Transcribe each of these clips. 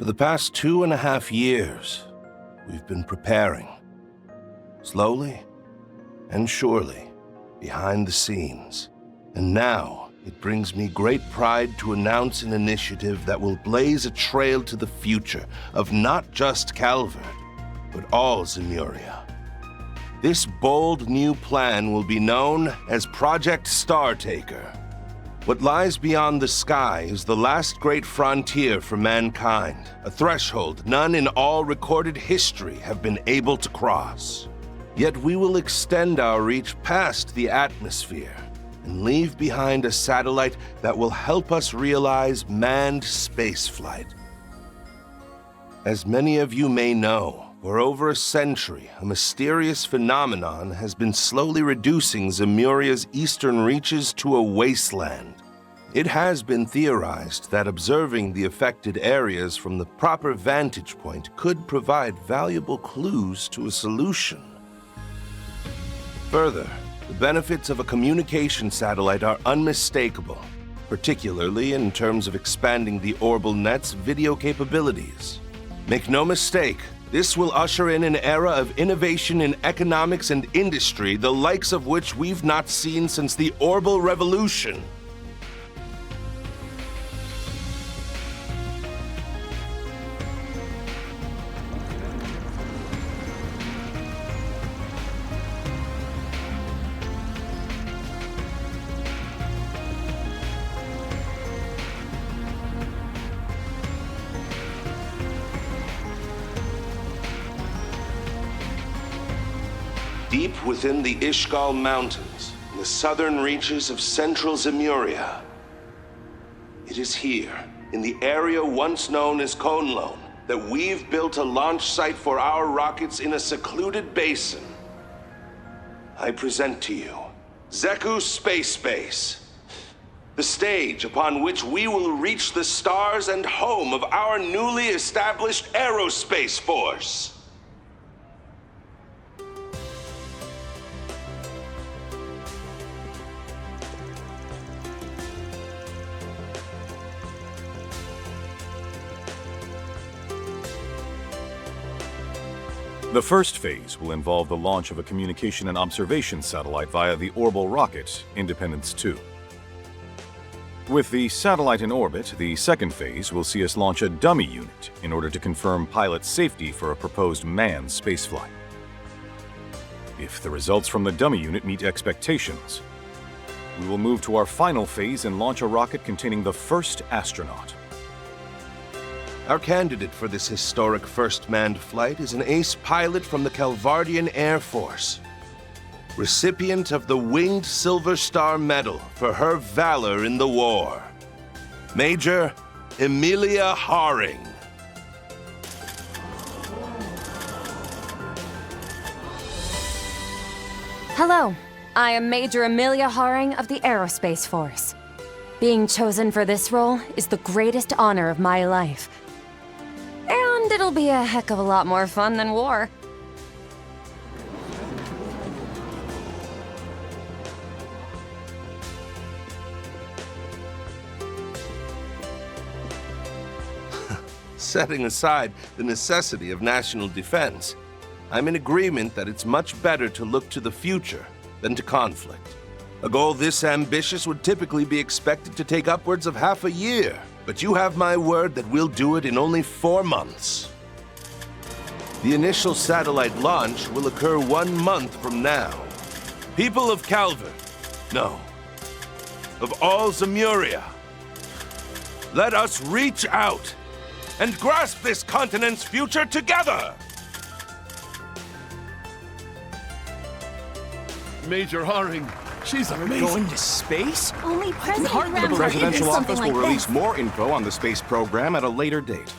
For the past 2.5 years, we've been preparing. Slowly and surely, behind the scenes. And now, it brings me great pride to announce an initiative that will blaze a trail to the future of not just Calvard, but all Zemuria. This bold new plan will be known as Project Startaker. What lies beyond the sky is the last great frontier for mankind, a threshold none in all recorded history have been able to cross. Yet we will extend our reach past the atmosphere and leave behind a satellite that will help us realize manned spaceflight. As many of you may know, for over a century, a mysterious phenomenon has been slowly reducing Zemuria's eastern reaches to a wasteland. It has been theorized that observing the affected areas from the proper vantage point could provide valuable clues to a solution. Further, the benefits of a communication satellite are unmistakable, particularly in terms of expanding the Orbital Net's video capabilities. Make no mistake, this will usher in an era of innovation in economics and industry, the likes of which we've not seen since the Orbital Revolution. Deep within the Ishgal Mountains, in the southern reaches of central Zemuria. It is here, in the area once known as Conlone, that we've built a launch site for our rockets in a secluded basin. I present to you Zeku Space Base, the stage upon which we will reach the stars and home of our newly established aerospace force. The first phase will involve the launch of a communication and observation satellite via the orbital rocket, Independence 2. With the satellite in orbit, the second phase will see us launch a dummy unit in order to confirm pilot safety for a proposed manned spaceflight. If the results from the dummy unit meet expectations, we will move to our final phase and launch a rocket containing the first astronaut. Our candidate for this historic first manned flight is an ace pilot from the Calvardian Air Force, recipient of the Winged Silver Star Medal for her valor in the war, Major Emilia Haring. Hello, I am Major Emilia Haring of the Aerospace Force. Being chosen for this role is the greatest honor of my life. And it'll be a heck of a lot more fun than war. Setting aside the necessity of national defense, I'm in agreement that it's much better to look to the future than to conflict. A goal this ambitious would typically be expected to take upwards of half a year. But you have my word that we'll do it in only 4 months. The initial satellite launch will occur 1 month from now. People of Calvard, no, of all Zemuria, let us reach out and grasp this continent's future together! Major Haring, she's amazing. Going to space? Only President Hardly Graham the presidential something office like will release this. more info on the space program at a later date.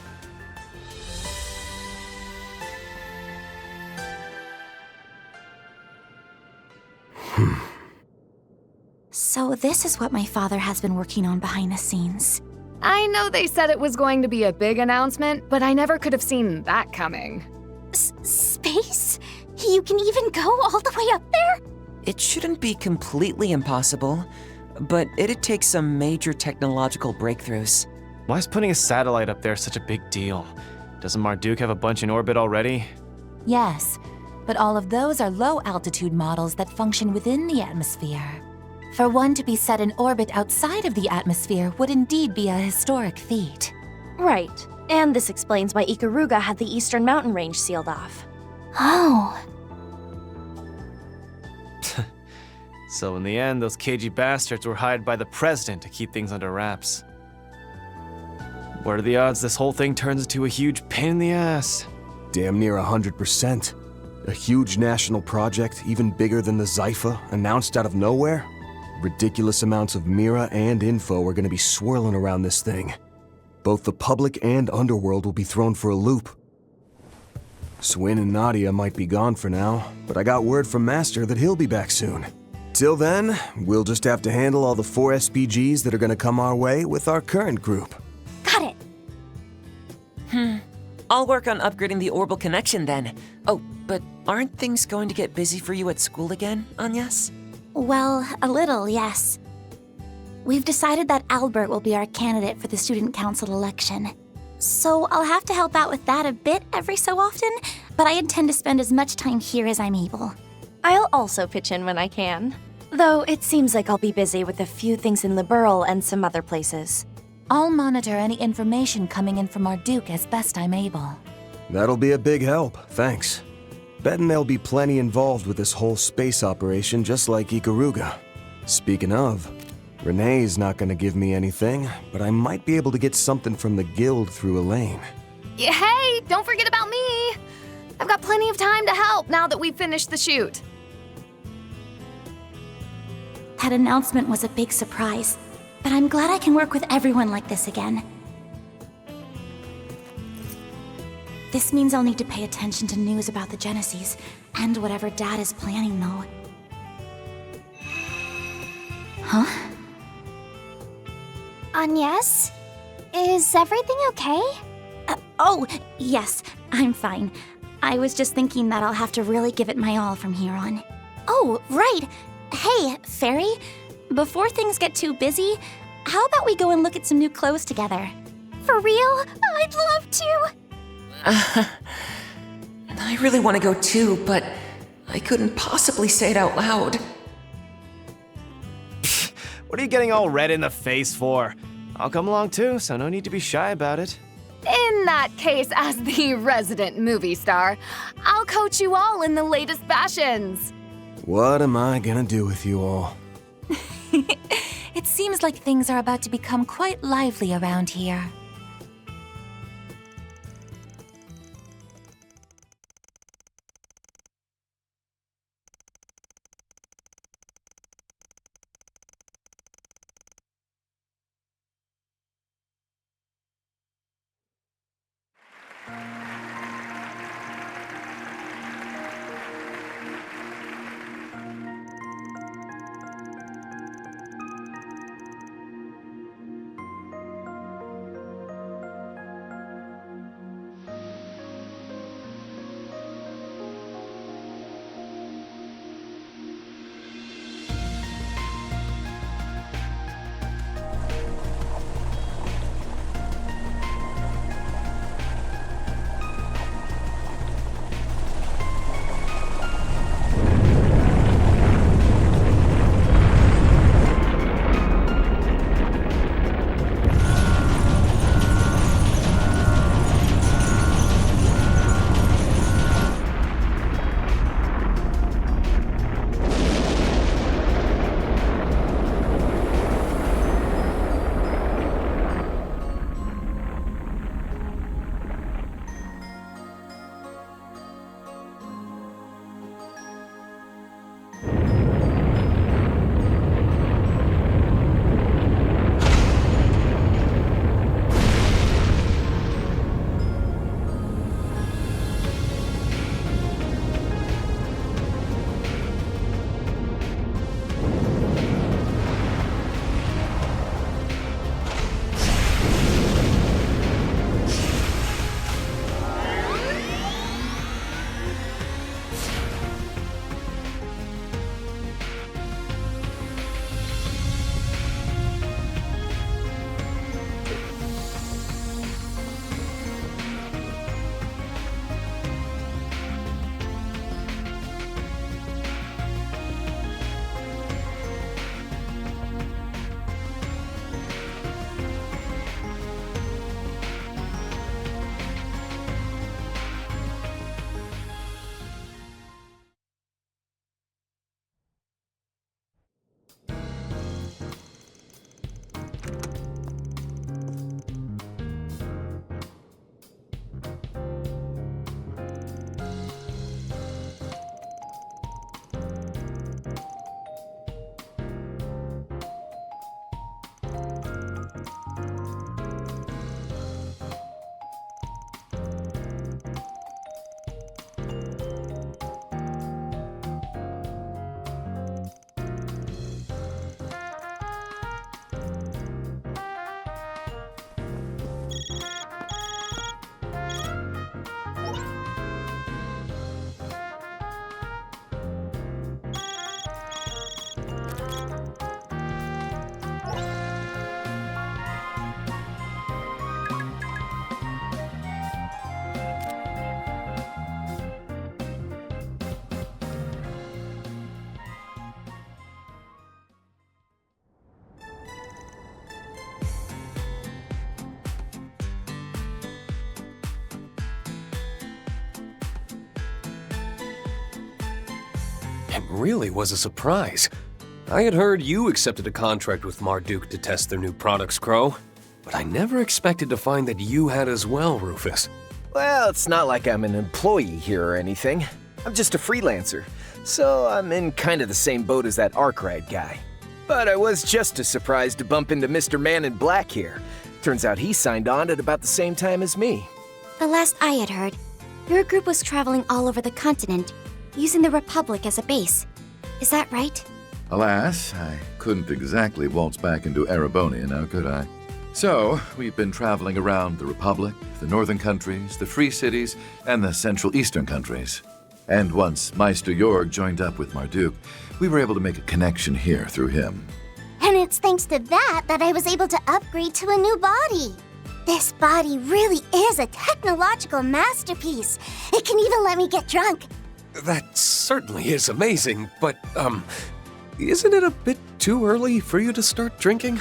So this is what my father has been working on behind the scenes. I know they said it was going to be a big announcement, but I never could have seen that coming. Space? You can even go all the way up there? It shouldn't be completely impossible, but it'd take some major technological breakthroughs. Why is putting a satellite up there such a big deal? Doesn't Marduk have a bunch in orbit already? Yes, but all of those are low-altitude models that function within the atmosphere. For one to be set in orbit outside of the atmosphere would indeed be a historic feat. Right. And this explains why Ikaruga had the eastern mountain range sealed off. Oh. So in the end, those cagey bastards were hired by the president to keep things under wraps. What are the odds this whole thing turns into a huge pain in the ass? Damn near 100%. A huge national project, even bigger than the Zypha, announced out of nowhere? Ridiculous amounts of Mira and info are gonna be swirling around this thing. Both the public and underworld will be thrown for a loop. Swin and Nadia might be gone for now, but I got word from Master that he'll be back soon. Till then, we'll just have to handle all the 4 SPGs that are gonna come our way with our current group. Got it. I'll work on upgrading the orbital connection then. Oh, but aren't things going to get busy for you at school again, Agnes? Well, a little, yes. We've decided that Albert will be our candidate for the student council election. So I'll have to help out with that a bit every so often, but I intend to spend as much time here as I'm able. I'll also pitch in when I can. Though it seems like I'll be busy with a few things in Liberl and some other places. I'll monitor any information coming in from Marduk as best I'm able. That'll be a big help, thanks. Betting there'll be plenty involved with this whole space operation, just like Ikaruga. Speaking of, Renee's not gonna give me anything, but I might be able to get something from the guild through Elaine. Hey, don't forget about me! I've got plenty of time to help now that we've finished the shoot. That announcement was a big surprise, but I'm glad I can work with everyone like this again. This means I'll need to pay attention to news about the Genesis, and whatever Dad is planning, though. Huh? Agnes? Is everything okay? Oh, yes, I'm fine. I was just thinking that I'll have to really give it my all from here on. Oh, right! Hey, Fairy, before things get too busy, how about we go and look at some new clothes together? For real? I'd love to! I really want to go too, but I couldn't possibly say it out loud. What are you getting all red in the face for? I'll come along too, so no need to be shy about it. In that case, as the resident movie star, I'll coach you all in the latest fashions. What am I gonna do with you all? It seems like things are about to become quite lively around here. It really was a surprise. I had heard you accepted a contract with Marduk to test their new products, Crow. But I never expected to find that you had as well, Rufus. Well, it's not like I'm an employee here or anything. I'm just a freelancer, so I'm in kind of the same boat as that Arc Ride guy. But I was just as surprised to bump into Mr. Man in Black here. Turns out he signed on at about the same time as me. The last I had heard, your group was traveling all over the continent, using the Republic as a base. Is that right? Alas, I couldn't exactly waltz back into Erebonia now, could I? So, we've been traveling around the Republic, the northern countries, the Free Cities, and the Central Eastern countries. And once Meister Jorg joined up with Marduk, we were able to make a connection here through him. And it's thanks to that I was able to upgrade to a new body. This body really is a technological masterpiece. It can even let me get drunk. That certainly is amazing, but, isn't it a bit too early for you to start drinking?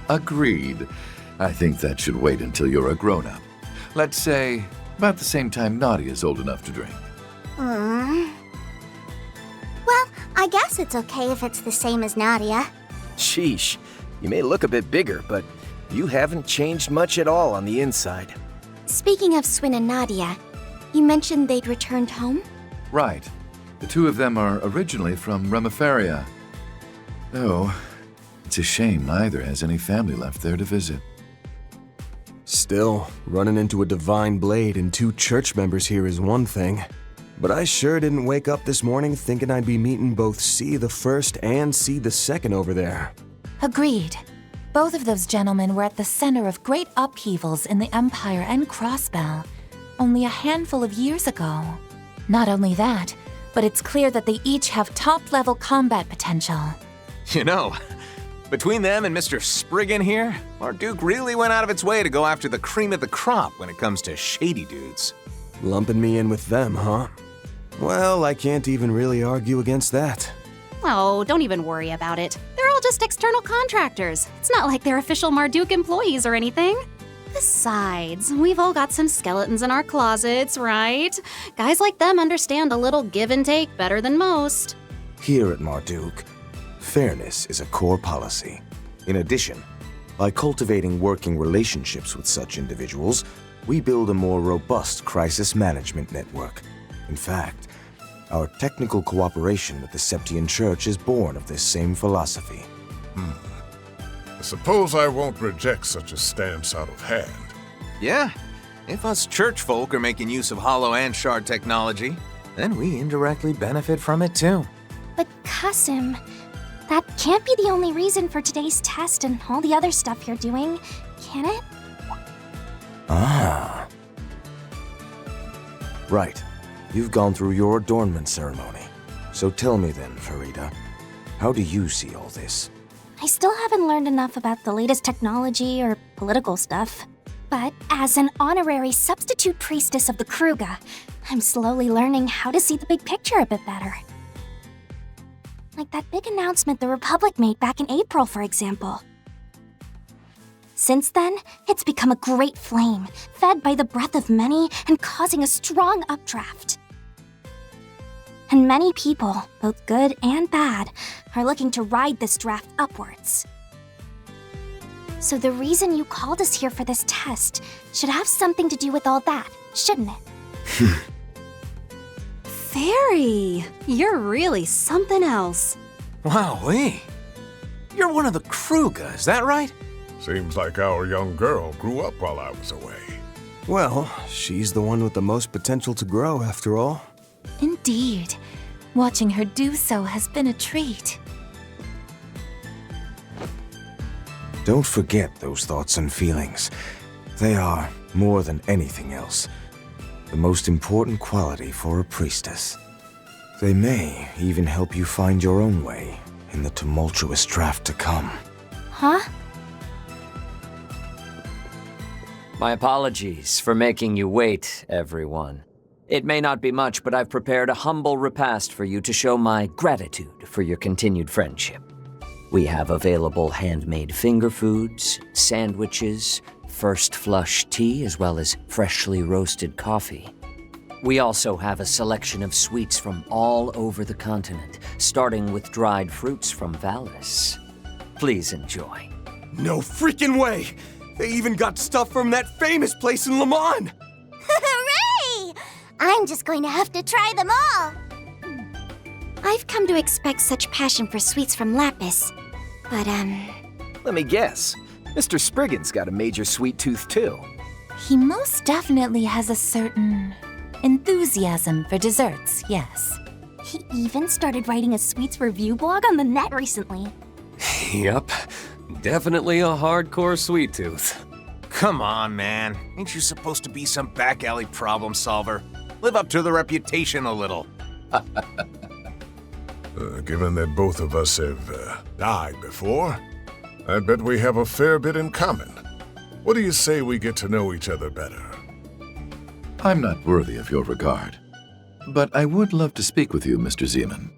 Agreed. I think that should wait until you're a grown-up. Let's say, about the same time Nadia's old enough to drink. Well, I guess it's okay if it's the same as Nadia. Sheesh, you may look a bit bigger, but you haven't changed much at all on the inside. Speaking of Swin and Nadia, you mentioned they'd returned home? Right. The two of them are originally from Remiferia. Though, it's a shame neither has any family left there to visit. Still, running into a divine blade and 2 church members here is one thing. But I sure didn't wake up this morning thinking I'd be meeting both C the First and C the Second over there. Agreed. Both of those gentlemen were at the center of great upheavals in the Empire and Crossbell only a handful of years ago. Not only that, but it's clear that they each have top-level combat potential. You know, between them and Mr. Spriggan here, Marduk really went out of its way to go after the cream of the crop when it comes to shady dudes. Lumping me in with them, huh? Well, I can't even really argue against that. Oh, don't even worry about it. They're all just external contractors. It's not like they're official Marduk employees or anything. Besides, we've all got some skeletons in our closets, right? Guys like them understand a little give and take better than most. Here at Marduk, fairness is a core policy. In addition, by cultivating working relationships with such individuals, we build a more robust crisis management network. In fact, our technical cooperation with the Septian Church is born of this same philosophy. I suppose I won't reject such a stance out of hand. Yeah, if us church folk are making use of hollow and shard technology, then we indirectly benefit from it too. But Qasim, that can't be the only reason for today's test and all the other stuff you're doing, can it? Ah. Right. You've gone through your adornment ceremony. So tell me then, Farida, how do you see all this? I still haven't learned enough about the latest technology or political stuff. But as an honorary substitute priestess of the Kruga, I'm slowly learning how to see the big picture a bit better. Like that big announcement the Republic made back in April, for example. Since then, it's become a great flame, fed by the breath of many and causing a strong updraft. And many people, both good and bad, are looking to ride this draft upwards. So the reason you called us here for this test should have something to do with all that, shouldn't it? Fairy, you're really something else. Wowee. You're one of the Kruga, is that right? Seems like our young girl grew up while I was away. Well, she's the one with the most potential to grow, after all. Indeed. Watching her do so has been a treat. Don't forget those thoughts and feelings. They are, more than anything else, the most important quality for a priestess. They may even help you find your own way in the tumultuous draft to come. Huh? My apologies for making you wait, everyone. It may not be much, but I've prepared a humble repast for you to show my gratitude for your continued friendship. We have available handmade finger foods, sandwiches, first flush tea, as well as freshly roasted coffee. We also have a selection of sweets from all over the continent, starting with dried fruits from Valis. Please enjoy. No freaking way! They even got stuff from that famous place in Le Mans! Hooray! I'm just going to have to try them all. I've come to expect such passion for sweets from Lapis. But, Let me guess. Mr. Spriggan's got a major sweet tooth, too. He most definitely has a certain enthusiasm for desserts, yes. He even started writing a sweets review blog on the net recently. Yup. Definitely a hardcore sweet tooth. Come on, man. Ain't you supposed to be some back alley problem solver? Live up to the reputation a little. Given that both of us have died before, I bet we have a fair bit in common. What do you say we get to know each other better? I'm not worthy of your regard, but I would love to speak with you, Mr. Zeman.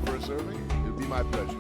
For a serving? It'll be my pleasure.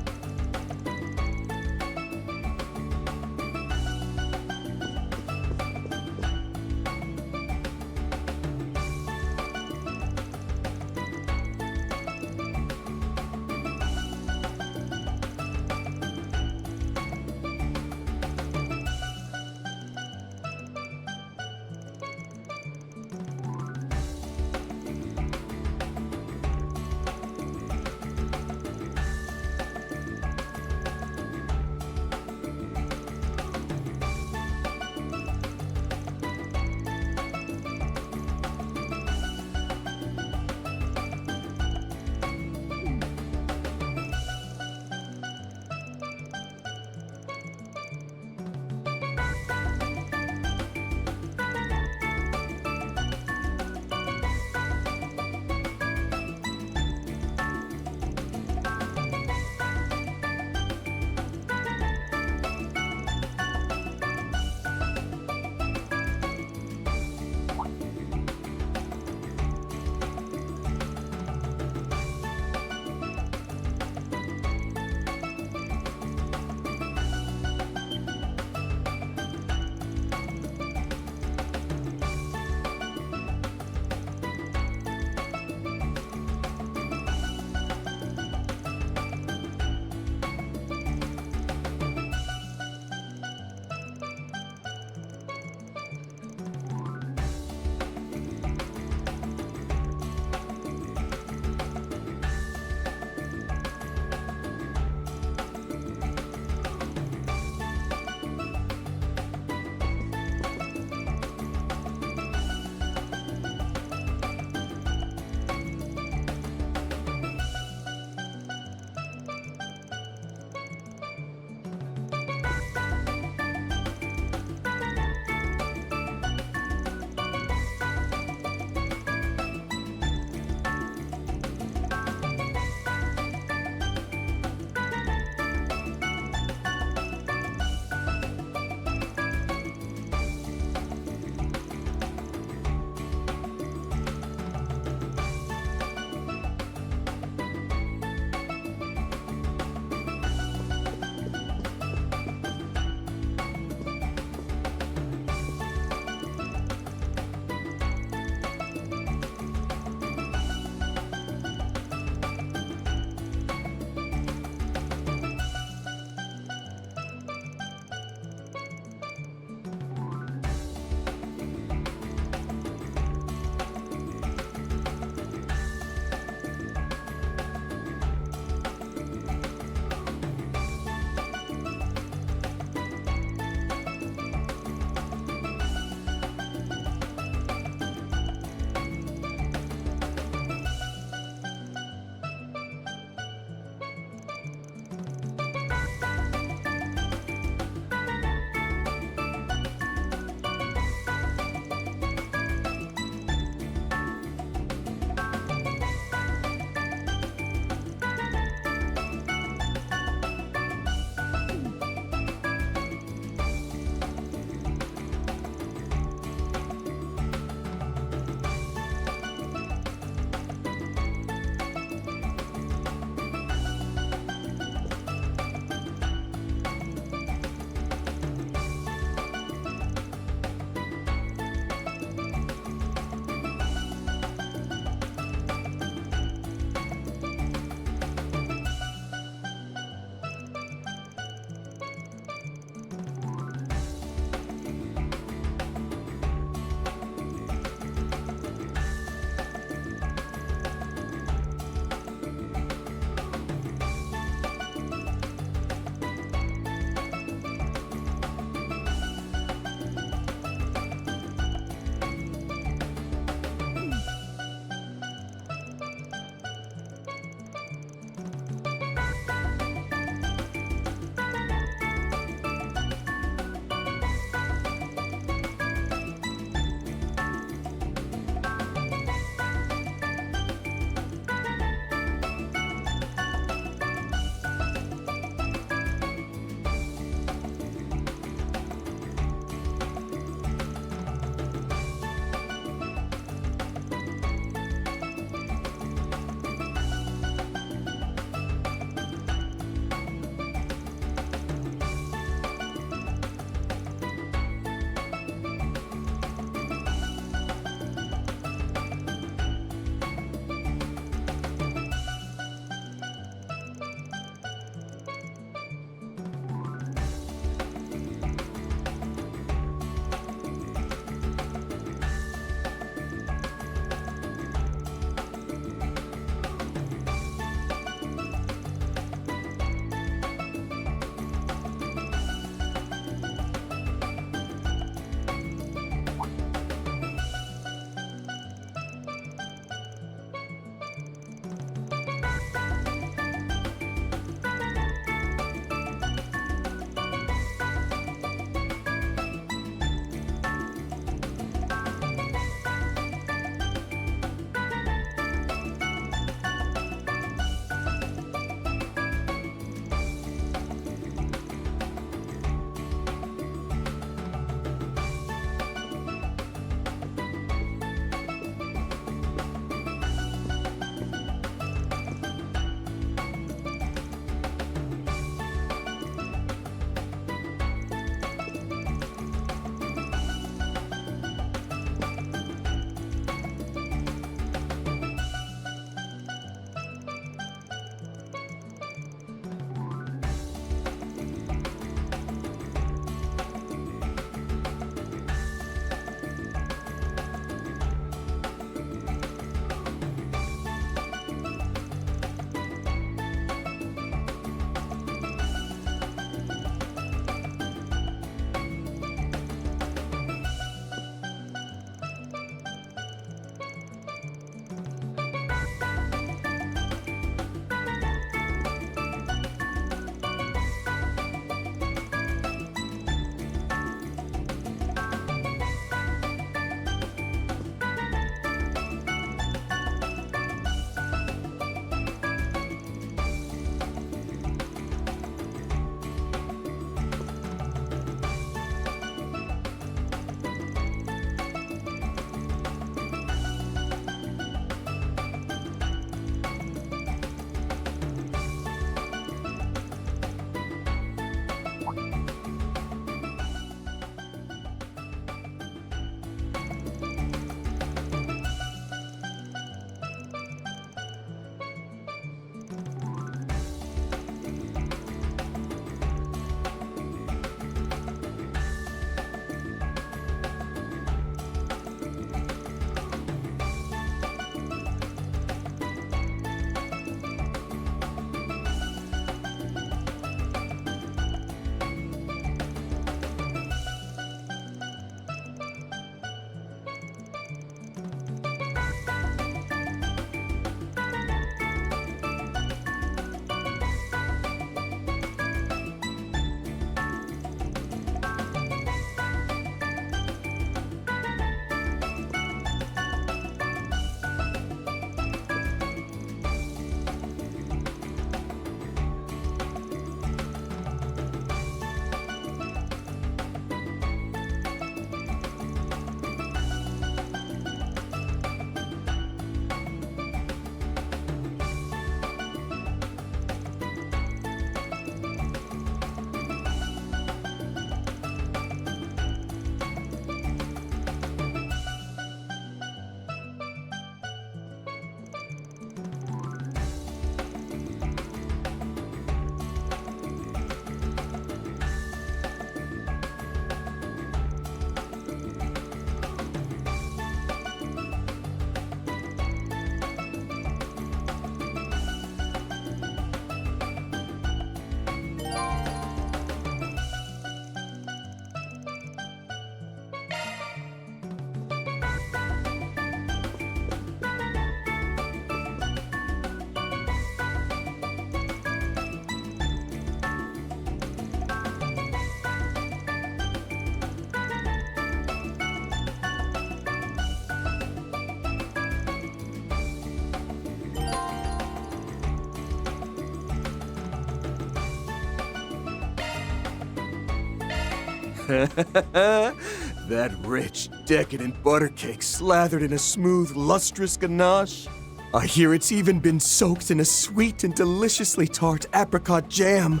That rich, decadent butter cake slathered in a smooth, lustrous ganache. I hear it's even been soaked in a sweet and deliciously tart apricot jam.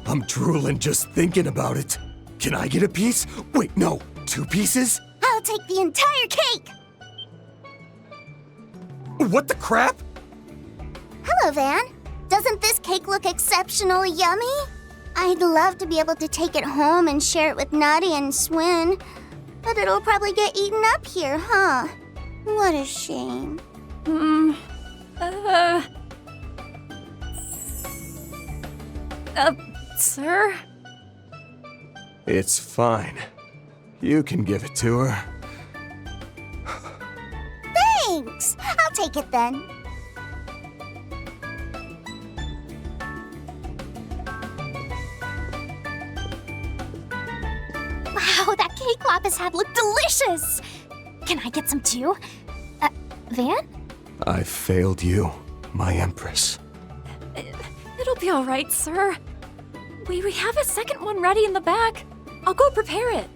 I'm drooling just thinking about it. Can I get a piece? Wait, no, 2 pieces? I'll take the entire cake! What the crap? Hello, Van. Doesn't this cake look exceptionally yummy? I'd love to be able to take it home and share it with Nutty and Swin, but it'll probably get eaten up here, huh? What a shame. Sir? It's fine. You can give it to her. Thanks! I'll take it then. Wow, that cake Lapis had looked delicious! Can I get some too? Van? I failed you, my Empress. It'll be all right, sir. We have a second one ready in the back. I'll go prepare it.